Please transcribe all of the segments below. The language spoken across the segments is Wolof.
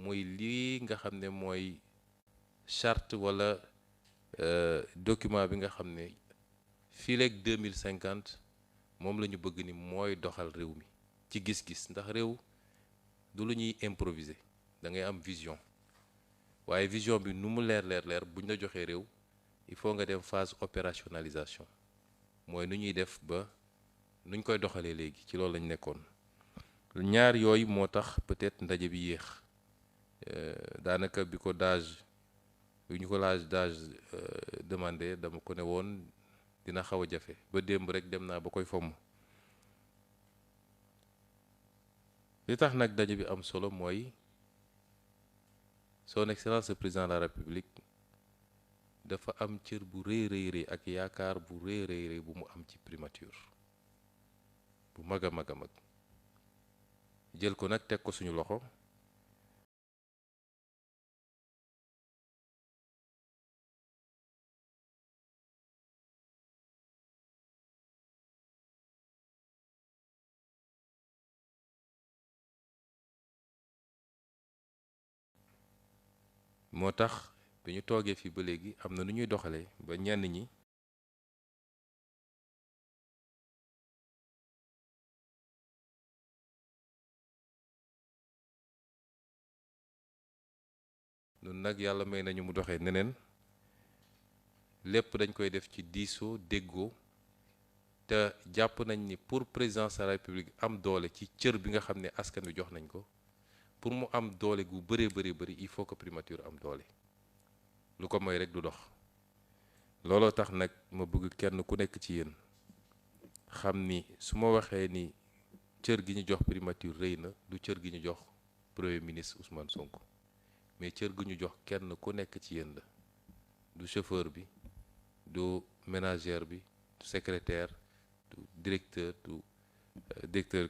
muy lii nga xam ne mooy charte wala document bi nga xam ne fii leeg 2050 moom la ñu bëgg ni mooy doxal réew mi ci gis-gis ndax réew du lu ñuy improviser da ngay am vision waaye vision bi nu mu leer bu ñu la joxee réew il faut nga dem phase opérationnalisation mooy nu ñuy def ba nuñ koy doxalee léegi ci loolu lañ nekkoon ñaar yooyu moo tax peut-être ndaje bi yéex daanaka bi ko ñu ko d'âge demandé dama ko ne woon dina xaw a jafe ba démb rek dem naa ba koy fomm li tax nag daje bi am solo mooy son excellence le président de la république dafa am cër bu rëy ak yaakaar bu rëy bu mu am ci primature bu mag a mag jël ko nag teg ko suñu loxo moo tax bi ñu toogee fii ba léegi am na nu ñuy doxalee ba ñenn ñi nun nag yàlla may nañu mu doxee neneen lépp dañ koy def ci diisoo déggoo te jàpp nañ ni pour présidence de la république am doole ci cër bi nga xam ne askan wi jox nañ ko pour mu am doole gu bëri il faut que primature am doole lu ko mooy rek du dox looloo tax nag ma bëgg kenn ku nekk ci yéen xam ni su ma waxee ni cër gi ñu jox primature rëy na du cër gi ñu jox premier ministre Ousmane Sonko mais cër gi ñu jox kenn ku nekk ci yéen la du chauffeur bi du ménagère bi du secrétaire du directeur du directeur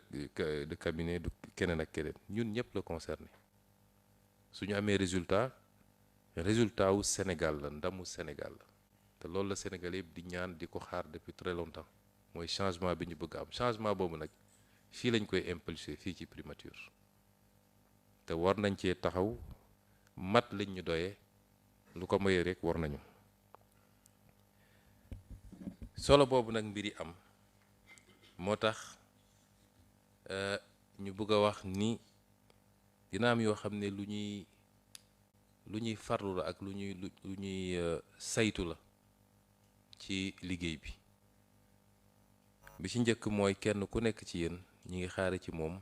de cabinet du keneen ak keneen ñun ñëpp la concerné su ñu amee résultat wu Sénégal la ndamu Sénégal la te loolu la Sénégal yëpp di ñaan di ko xaar depuis très longtemps mooy changement bi ñu bëgg am changement boobu nag fii lañ koy impulser fii ci primature te war nañ cee taxaw mat lañ ñu doyee lu ko moyee rek war nañu solo boobu nag mbiri am moo tax ñu bëgg a wax ni dina am yoo xam ne lu ñuy farlu la ak lu ñuy saytu la ci liggéey bi ci njëkk mooy kenn ku nekk ci yéen ñi ngi xaare ci moom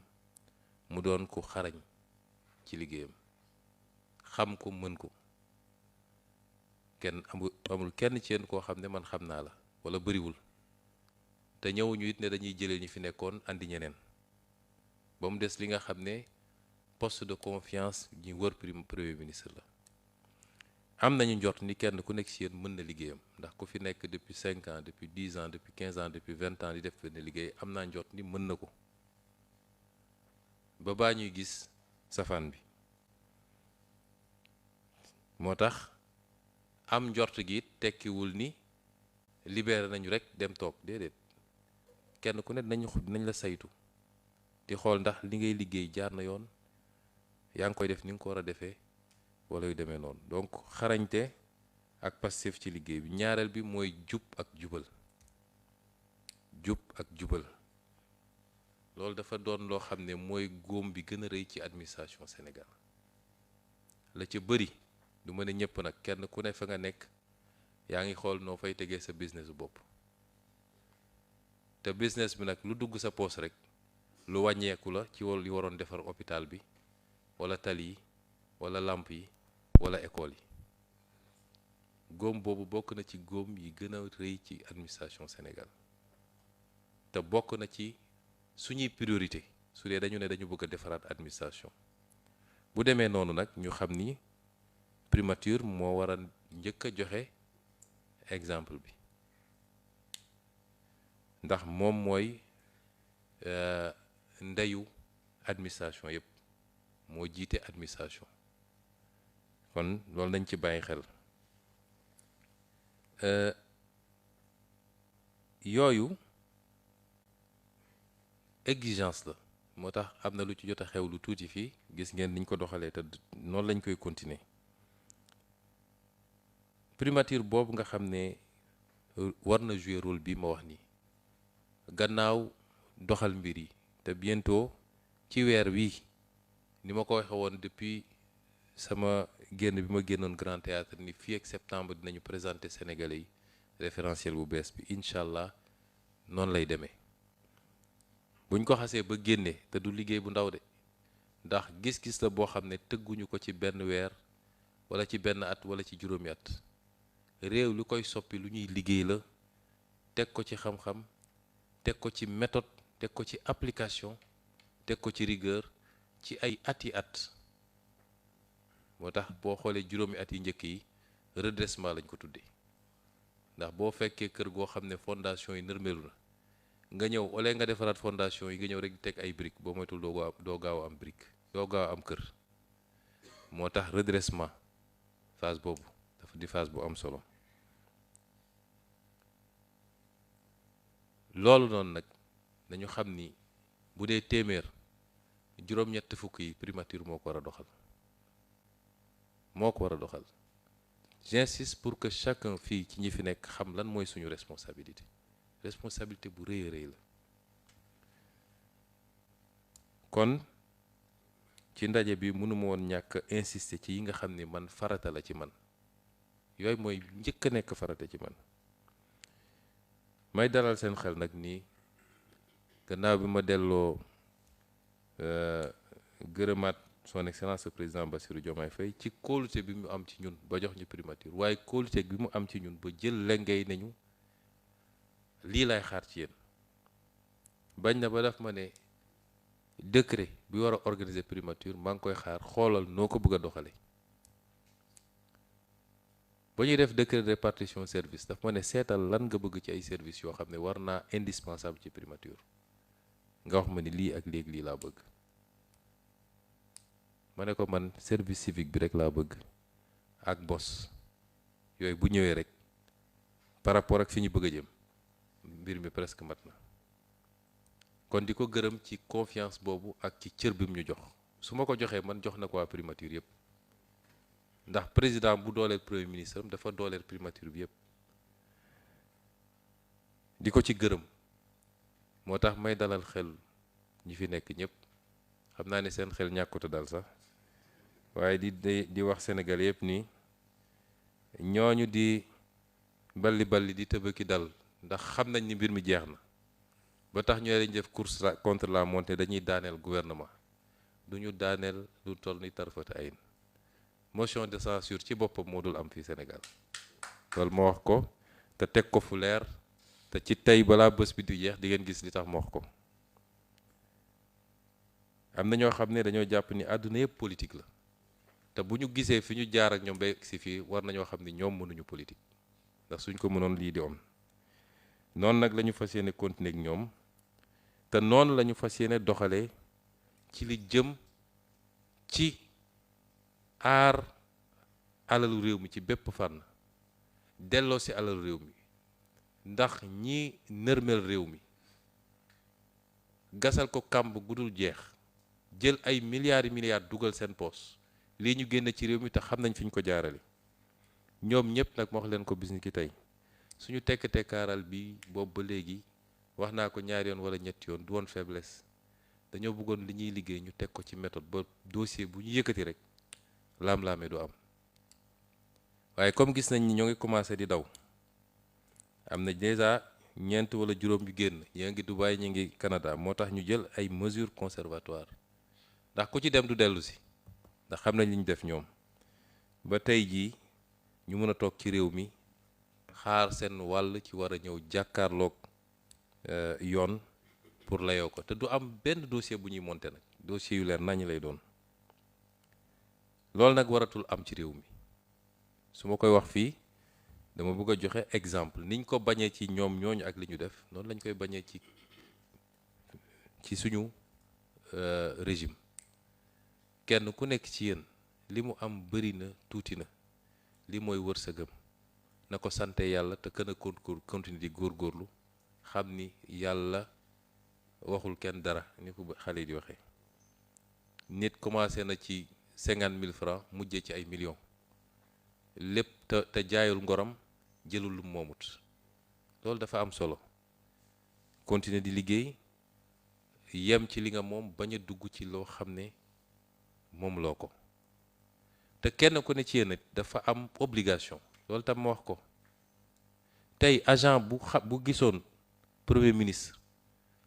mu doon ku xarañ ci liggéeyam xam ko mën ko kenn amul kenn ci yéen koo xam ne man xam naa la wala bëriwul te ñëwuñu it ne dañuy jëlee ñu fi nekkoon andi ñeneen ba mu des li nga xam ne poste de confiance ñi wër premier ministre la am nañu njort ni kenn ku nekk ci yéen mën na liggéeyam ndax ku fi nekk depuis 5 ans depuis 10 ans depuis 15 ans depuis 20 ans di def benn liggéey am naa njort ni mën na ko ba baa ñuy gis safaan bi moo tax am njort gi tekkiwul ni libéré nañu rek dem toog déedéet kenn ku ne nañ la saytu di xool ndax li ngay liggéey jaar na yoon yaa ngi koy def ni nga ko war a defee wala yu demee noonu donc xarañte ak passif ci liggéey bi ñaareel bi mooy jub ak jubal loolu dafa doon loo xam ne mooy góom bi gën a rëy ci administration Sénégal la ca bëri du ma ne ñëpp nag kenn ku ne fa nga nekk yaa ngi xool noo fay tegee sa business bopp te business bi nag lu dugg sa poos rek lu wàññeeku la ci li waroon defar hôpital bi wala tali yi wala làmp yi wala école yi góom boobu bokk na ci góom yi gën a rëy ci administration Sénégal te bokk na ci suñuy priorité su dee dañu ne dañu bëgg a defaraat administration bu demee noonu nag ñu xam ni primature moo war a njëkk a joxe exemple bi ndax moom mooy ndeyu administration yëpp moo jiite administration kon loolu nañ ci bàyyi xel yooyu exigence la moo tax am na lu ci jot a xew lu tuuti fii gis ngeen niñ ko doxalee te noonu lañ koy continuer primature boobu nga xam ne war na jouer rôle bi ma wax nii gannaaw doxal mbir yi te bientôt ci weer wi ni ma ko waxee woon depuis sama génn bi ma génnoon Grand Théâtre ni fii ak septembre dinañu présenter Sénégalais yi référentiel bu bees bi incha allah noonu lay demee buñ ko xasee ba génnee te du liggéey bu ndaw de ndax gis-gis la boo xam ne tëgguñu ko ci benn weer wala ci benn at wala ci juróomi at réew lu koy soppi lu ñuy liggéey la teg ko ci xam-xam teg ko ci méthode teg ko ci application teg ko ci rigueur ci ay at yi at moo tax boo xoolee juróomi at yi njëkk yi redressement lañ ko tuddee ndax boo fekkee kër goo xam ne fondation yi nërmeelu na nga ñëw ole nga defaraat fondation yi nga ñëw rek di teg ay briques boo moytul doo gaaw am brique doo gaaw am kër moo tax redressement phase boobu dafa di phase bu am solo loolu noonu nag nañu xam ni bu dee téeméer juróom-ñett fukk yi primature moo ko war a doxal moo ko war a doxal j'insiste pour que chacun fii ci ñi fi nekk xam lan mooy suñu responsabilité bu rëy a rëy la kon ci ndaje bi mënuma woon ñàkk insister ci yi nga xam ni man farata la ci man yooyu mooy njëkk a nekk farata ci man may dalal seen xel nag nii gannaaw bi ma delloo gërëmaat son excellence le président Bassirou Diomaye Faye ci kóolute bi mu am ci ñun ba jox ñu primature waaye kóolute bi mu am ci ñun ba jël lengay nañu lii lay xaar ci yéen bañ na ba daf ma ne décret bi war a organiser primature maa ngi koy xaar xoolal noo ko bëgg a doxale ba ñuy def décret de répartition service daf ma ne seetal lan nga bëgg ci ay services yoo xam ne war naa indispensable ci primature nga wax ma ni lii ak léegi lii laa bëgg ma ne ko man service civique bi rek laa bëgg ak bos yooyu bu ñëwee rek par rapport ak fi ñu bëgg a jëm mbir mi presque mat na kon di ko gërëm ci confiance boobu ak ci cër bi mu ñu jox su ma ko joxee man jox na ko waa primature yëpp ndax président bu dooleel premier ministre am dafa dooleel primature bi yëpp di ko ci gërëm moo tax may dalal xel ñi fi nekk ñëpp xam naa ne seen xel ñàkkut a dal sax waaye di wax Sénégal yëpp nii ñooñu di balli di tëbëki dal ndax xam nañ ni mbir mi jeex na ba tax ñooy lañ def course contre la montagne dañuy daaneel gouvernement du ñu daaneel lu toll ni tarfata ayin motion de censure ci boppam moo dul am fii Sénégal loolu moo wax ko te teg ko fu leer te ci tey balaa bés bi di jeex di ngeen gis li tax ma wax ko am na ñoo xam ne dañoo jàpp ni àdduna yëpp politique la te bu ñu gisee fi ñu jaar ak ñoom ba si fii war nañoo xam ni ñoom mënuñu politique ndax suñ ko mënoon lii di am noonu nag la ñu fas yéene continuer ak ñoom te noonu la ñu fas yéene doxalee ci li jëm ci aar alalu réew mi ci bépp fànn delloo si alalu réew mi ndax ñi nërmel réew mi gasal ko kàmb gudul jeex jël ay milliards dugal seen poos lii ñu génne ci réew mi te xam nañ fi ñu ko jaarale ñoom ñëpp nag ma wax leen ko bis ni ki tey suñu tekk-tekkaaral bi boobu ba léegi wax naa ko ñaari yoon wala ñetti yoon du woon faiblesse dañoo bëggoon li ñuy liggéey ñu teg ko ci méthode ba dossier bu ñu yëkkati rek laam-laame du am waaye comme gis nañ ni ñoo ngi commencé di daw am na déjà ñeent wala juróom yu génn ñi ngi Dubaï ñi ngi Canada moo tax ñu jël ay mesures conservatoires ndax ku ci dem du dellu si ndax xam nañ li ñu def ñoom ba tey jii ñu mën a toog ci réew mi xaar seen wàll ci war a ñëw jàkkaarloog yoon pour layoo ko te du am benn dossier bu ñuy monter nag dossier yu leer nañ lay doon loolu nag waratul am ci réew mi su ma koy wax fii dama bëgg a joxe exemple niñ ko bañee ci ñoom ñooñu ak li ñu def noonu lañ koy bañee ci suñu régime kenn ku nekk ci yéen li mu am bëri na tuuti na li mooy wërsëgam na ko sante yàlla te kën a continuer di góorgóorlu xam ni yàlla waxul kenn dara ni ko xale yi di waxee nit commencé na ci 50 000 francs mujjee ci ay millions lépp te jaayul ngoram jëlul lu moomut loolu dafa am solo continuer di liggéey yem ci li nga moom bañ a dugg ci loo xam ne moom loo ko te kenn ku ne ci yéen dafa am obligation loolu tam ma wax ko tey agent bu gisoon premier ministre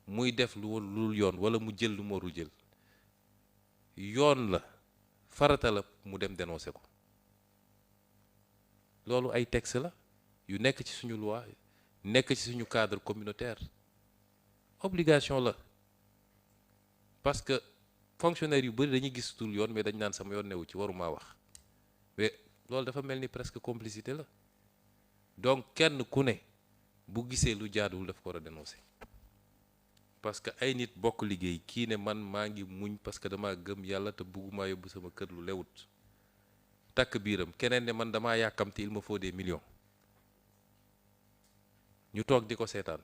muy def lu yoon wala mu jël lu mu warul jël yoon la farata la mu dem dénoncer ko loolu ay texte la yu nekk ci suñu loi nekk ci suñu cadre communautaire obligation la parce que fonctionnaire yu bëri dañuy gis tul yoon mais dañ naan sama yoon newu ci waruma wax mais loolu dafa mel ni presque complicité la donc kenn ku ne bu gisee lu jaaduwul daf ko war a dénoncer parce que ay nit bokk liggéey kii ne man maa ngi muñ parce que dama gëm yàlla te bëgguma yóbbu sama kër lu lewut takk biiram keneen ne man damaa yàkkamti il me faut des millions ñu toog di ko seetaan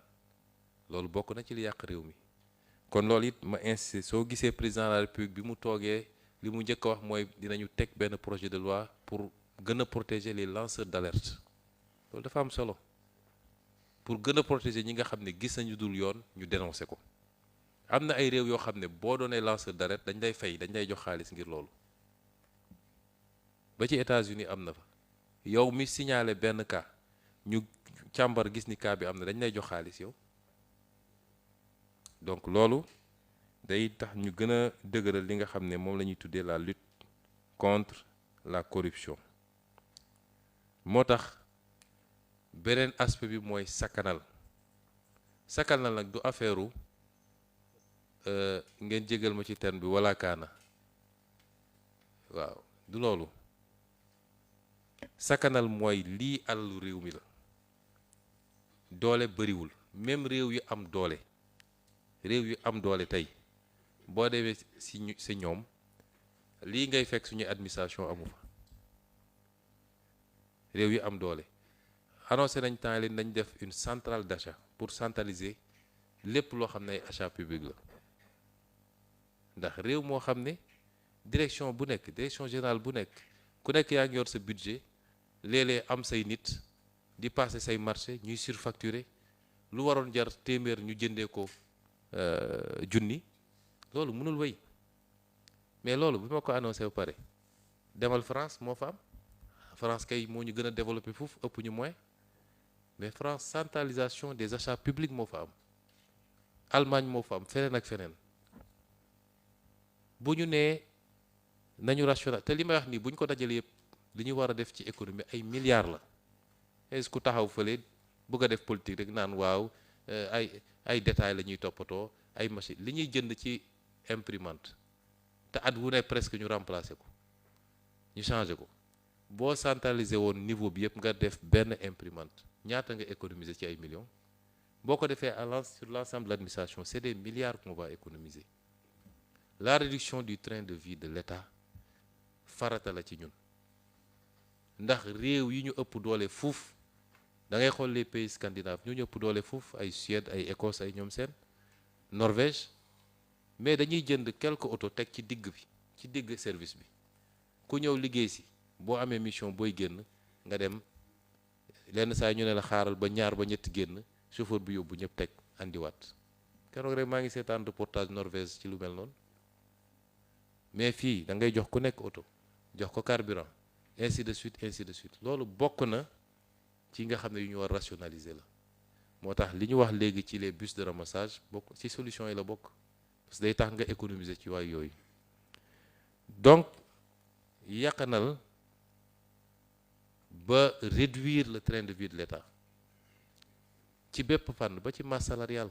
loolu bokk na ci li yàq réew mi kon loolu it ma insisté soo gisee président de la république bi mu toogee li mu njëkk a wax mooy dinañu teg benn projet de loi pour gën a protéger les lanceurs d'alerte loolu dafa am solo pour gën a protéger ñi nga xam ne gis nañu dul yoon ñu dénoncer ko am na ay réew yoo xam ne boo doonee lanceur d'alerte dañ lay fay dañ lay jox xaalis ngir loolu ba ci États-Unis am na fa yow mi signalé benn cas ñu càmbar gis ni cas bi am na dañ lay jox xaalis yow donc loolu day tax ñu gën a dëgëral li nga xam ne moom la ñuy tuddee la lutte contre la corruption moo tax beneen aspect bi mooy sakkanal nag du affaire ngeen jégal ma ci terme bi wala kaana waaw du loolu sakkanal mooy lii alalu réew mi la doole bëriwul même réew yu am doole tey boo demee si ñoom lii ngay fekk suñu administration amu fa réew yu am doole annoncé nañ temps leen nañ def une centrale d'achat pour centraliser lépp loo xam ne ay achat public la ndax réew moo xam ne direction bu nekk direction générale bu nekk ku nekk yaa ngi yor sa budget léeg-léeg am say nit di passer say marché ñuy surfacturer lu waroon jar téeméer ñu jëndee ko junni loolu mënul wéy mais loolu bi ma ko annoncé ba pare demal France moo fa am France kay moo ñu gën a développé foofu ëpp ñu moyen mais France centralisation des achats publics moo fa am Allemagne moo fa am feneen ak feneen bu ñu nee nañu rational te li may wax nii bu ñu ko dajalee yëpp li ñu war a def ci économie ay milliards la est-ce que ku taxaw fële bëgg a def politique rek naan waaw ay détails la ñuy toppatoo ay machine li ñuy jënd ci imprimante te at wu ne presque ñu remplacer ko ñu changer ko boo centraliser woon niveau bi yëpp nga def benn imprimante ñaata nga économiser ci ay millions boo ko defee sur l'ensemble de l'administration c'est des milliards qu'on va économiser la réduction du train de vie de l'État farata la ci ñun ndax réew yi ñu ëpp doole fuuf da ngay xool les pays scandinaves ñu ëpp doole fuuf ay Suède ay Écosse ay ñoom seen Norvège mais dañuy jënd quelques autos teg ci digg bi ci digg service bi ku ñëw liggéey si boo amee mission booy génn nga dem lenn saa ñu ne la xaaral ba ñaar ba ñetti génn chauffeur bi yóbbu ñëpp teg andiwaat keroog rek maa ngi seetaan reportage Norvège ci lu mel noonu mais fii da ngay jox ku nekk auto jox ko carburant ainsi de suite loolu bokk na ci nga xam ne yu ñu war rationaliser la moo tax li ñu wax léegi ci les bus de ramassage bokk ci solution yi la bokk parce que day tax nga économiser ci waay yooyu donc yàqanal ba réduire le train de vie de l'État ci bépp fànn ba ci masse salariale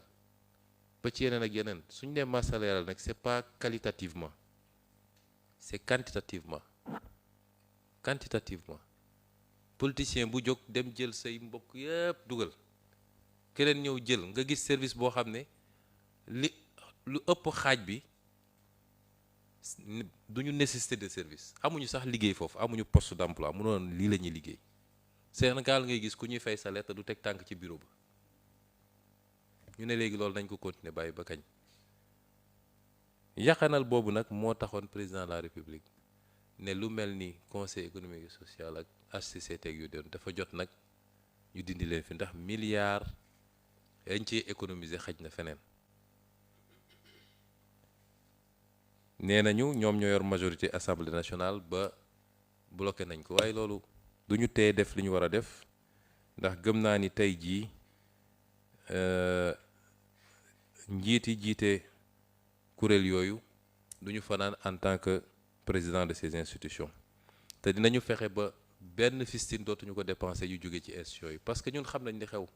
ba ci yeneen ak yeneen suñu nee masse salariale nag c'est pas qualitativement c'est quantitativement politicien bu jóg dem jël say mbokk yépp dugal keneen ñëw jël nga gis service boo xam ne lu ëpp xaaj bi duñu nécessité de service amuñu sax liggéey foofu amuñu poste d'emploi mënoon lii la ñuy liggéey Sénégal ngay gis ku ñuy fay salaire te du teg tànk ci bureau ba ñu ne léegi loolu nañ ko continuer bàyyi ba kañ yaxanal boobu nag moo taxoon président de la république ne lu mel ni conseil économique et social ak HCCT yu doon dafa jot nag ñu dindi leen fi ndax milliards yañ ciy économiser xaj na feneen. nee nañu ñoom ñoo yor majorité assemblée nationale ba bloqué nañ ko waaye loolu du ñu tee def li ñu war a def ndax gëm naa ni tey jii njiiti jiite kuréel yooyu du ñu fanaan en tant que président de ces institutions te dinañu fexe ba benn fistine dootuñu ko dépenser yu jóge ci institutions yi parce que ñun xam nañ li xew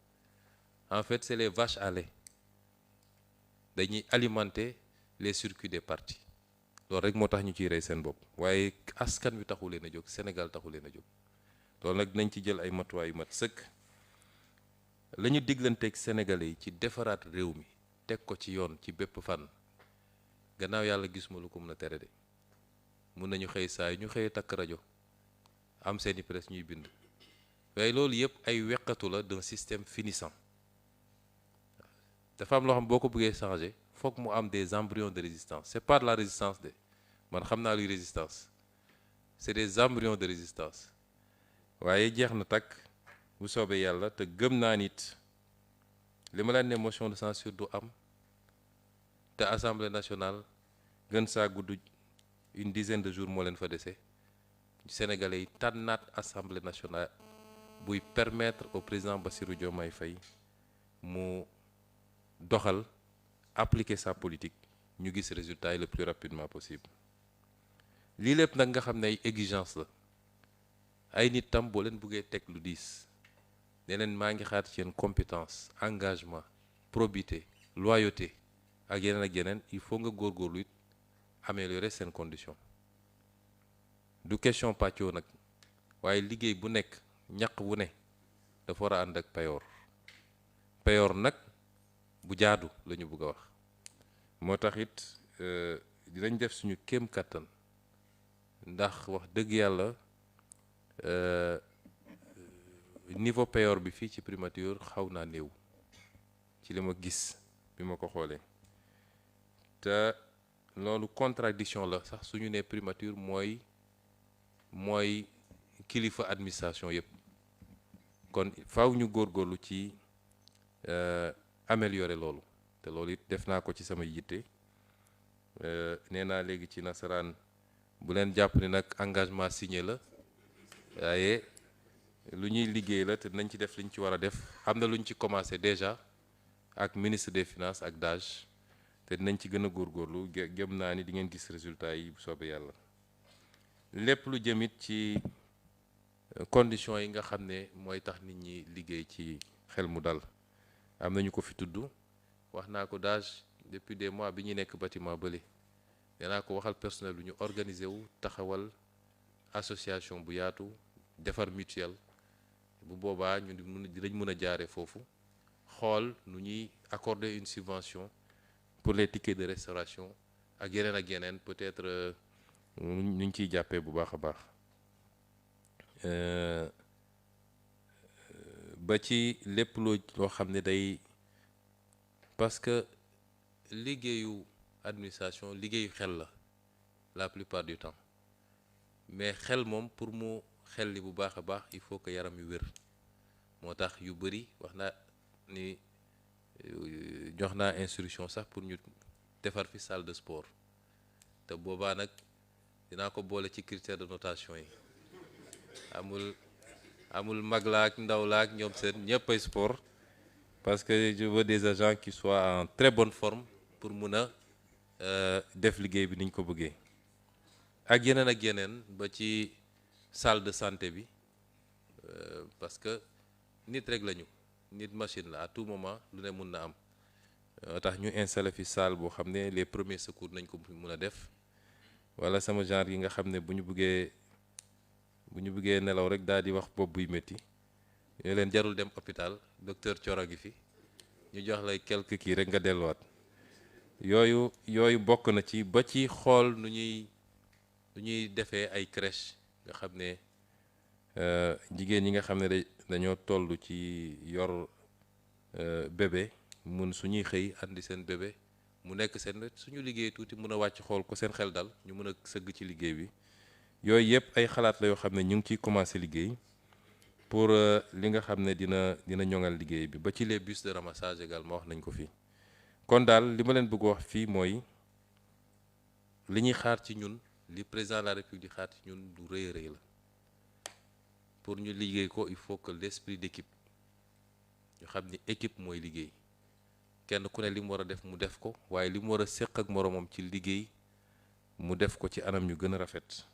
en fait c'est les vaches à lait dañuy alimenter les circuits des partis loolu rek moo tax ñu ciy rey seen bopp waaye askan wi taxu leen a jóg Sénégal taxu leen a jóg loolu nag dinañ ci jël ay matuwaay yu mat sëkk la ñu diglanteeg Sénégalais yi ci defaraat réew mi teg ko ci yoon ci bépp fànn gannaaw yàlla gisuma lu ko mën a tere de mun nañu xëy saa yi ñu xëyee takk rajo am seeni presse ñuy bind waaye loolu yëpp ay weqatu la d'un système finissant dafa am loo xam boo ko bëggee changer foog mu am des embryons de résistance c'est pas de la résistance de man xam naa luy résistance c'est des embryons de résistance waaye jeex na takk bu soobee yàlla te gëm naa nit li ma leen ne motion de censure du am te assemblée nationale gën saa gudd une dizaine de jours moo leen fa dese Sénégalais yi tànnaat assemblée nationale buy permettre au président Bassirou Diomaye Faye mu doxal appliquer sa politique ñu gis résultat yi le plus rapidement possible lii lépp nag nga xam ne ay exigence la ay nit tam boo leen buggee teg lu diis ne leen maa ngi xaar ci yéen compétence engagement probité loyauté ak yeneen il faut nga góorgóorlu it améliorer seen condition du question pàccoo nag waaye liggéey bu nekk ñaq wu ne dafa war a ànd ak payoor nag bu jaadu la ñu bëgg a wax moo tax it dinañ def suñu kéem kattan ndax wax dëgg yàlla niveau payoor bi fii ci primature xaw naa néew ci li ma gis bi ma ko xoolee te loolu contradiction la sax suñu nee primature mooy kilifa administration yëpp kon faaw ñu góorgóorlu ci améliorer loolu te loolu it def naa ko ci sama yitte nee naa léegi ci nasaraan bu leen jàpp ni nag engagement signé la waaye lu ñuy liggéey la te nañ ci def liñ ci war a def am na lu ñu ci commencé déjà ak ministre des finances ak DAGE te dinañ ci gën a góorgóorlu gëm naa ni di ngeen gis résultat yi bu soobee yàlla lépp lu jëmit ci conditions yi nga xam ne mooy tax nit ñi liggéey ci xel mu dal am nañu ko fi tudd wax naa ko DAGE depuis des mois bi ñuy nekk bâtiment bële danaa ko waxal personnel lu ñu organiser wu taxawal association bu yaatu defar mutuelle bu boobaa ñu dinañ mën a jaare foofu xool nu ñuy accorder une subvention pour les tickets de restauration ak yeneen peut-être ñu ciy jàppee bu baax a baax ba ci lépp loo xam ne day parce que liggéeyu administration liggéeyu xel la plupart du temps mais xel moom pour mu xel li bu baax a baax il faut que yaram yu wér moo tax yu bëri wax naa ni jox naa instruction sax pour ñu defar fi salle de sport te boobaa nag dinaa ko boole ci critère de notation yi amul mag laak ndaw laak ñoom seen ñëpp ay sport parce que je veux des agents qui soient en très bonne forme pour mun a def liggéey bi niñ ko bëggee ak yeneen ba ci salle de santé bi parce que nit rek lañu nit machine la à tout moment lu ne mun na am tax ñu installé fi salle boo xam ne les premiers secours nañ ko mun a def wala sama genre yi nga xam ne bu ñu bëggee nelaw rek daal di wax bopp buy métti yooyu leen jarul dem hôpital docteur Thioro gi fi ñu jox lay quelques kii rek nga delluwaat yooyu bokk na ci ba ci xool nu ñuy defee ay crèche nga xam ne jigéen ñi nga xam ne dañoo toll ci yor bébé mun suñuy xëy andi seen bébé mu nekk seen wet suñu liggéey tuuti mën a wàcc xool ko seen xel dal ñu mën a sëgg ci liggéey bi yooyu yëpp ay xalaat la yoo xam ne ñu ngi ciy commencé liggéey pour li nga xam ne dina ñoŋal liggéey bi ba ci les bus de ramassage également wax nañ ko fii kon daal li ma leen bëgg wax fii mooy li ñuy xaar ci ñun li président de la République xaar ci ñun du rëy a rëy la pour ñu liggéey ko il faut que l'esprit d'équipe ñu xam ni équipe mooy liggéey kenn ku ne li mu war a def mu def ko waaye li mu war a séq ak moroomam ci liggéey mu def ko ci anam ñu gën a rafet